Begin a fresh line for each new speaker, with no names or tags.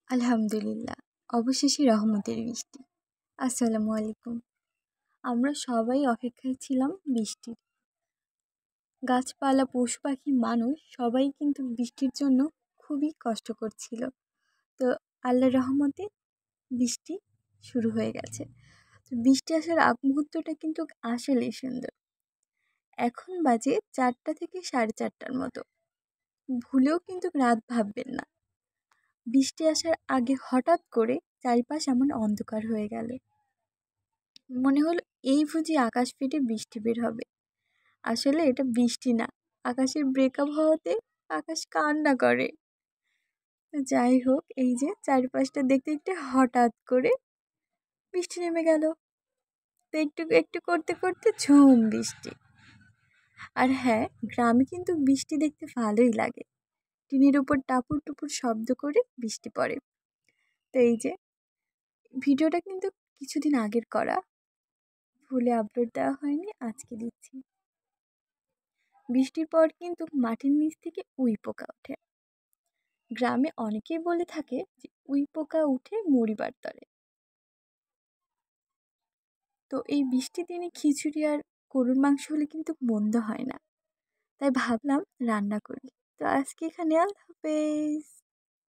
আলহামদুলিল্লাহ, অবশেষে রহমতের বৃষ্টি। আসসালামু আলাইকুম। আমরা সবাই অপেক্ষায় ছিলাম বৃষ্টির। গাছপালা, পশু পাখি, মানুষ সবাই কিন্তু বৃষ্টির জন্য খুবই কষ্ট করছিল। তো আল্লাহর রহমতে বৃষ্টি শুরু হয়ে গেছে। তো বৃষ্টি আসার আগ মুহূর্তটা কিন্তু আসলেই সুন্দর। এখন বাজে 4টা থেকে 4:30টার মতো। ভুলেও কিন্তু রাত ভাববেন না। বৃষ্টি আসার আগে হঠাৎ করে চারিপাশ এমন অন্ধকার হয়ে গেল। মনে হলো এই বুঝি আকাশ ফেটে বৃষ্টি বের হবে। আসলে এটা বৃষ্টি না, আকাশের ব্রেকআপ হওয়াতে আকাশ কান্না করে। তো যাই হোক, এই যে চারিপাশটা দেখতে দেখতে হঠাৎ করে বৃষ্টি নেমে গেল। তো একটু একটু করতে করতে ঝুম বৃষ্টি। আর হ্যাঁ, গ্রামে কিন্তু বৃষ্টি দেখতে ভালোই লাগে। টিনের উপর টাপুর টুপুর শব্দ করে বৃষ্টি পড়ে। তো এই যে ভিডিওটা কিন্তু কিছুদিন আগের করা, ভুলে আপলোড দেওয়া হয়নি, আজকে দিচ্ছি। বৃষ্টির পর কিন্তু মাটির নিচ থেকে উই পোকা ওঠে। গ্রামে অনেকেই বলে থাকে যে উই পোকা উঠে মরিবার তরে। তো এই বৃষ্টির দিনে খিচুড়ি আর গরুর মাংস হলে কিন্তু মন্দ হয় না, তাই ভাবলাম রান্না করি। তো আজকে এখানে আল্লাহ হাফেজ।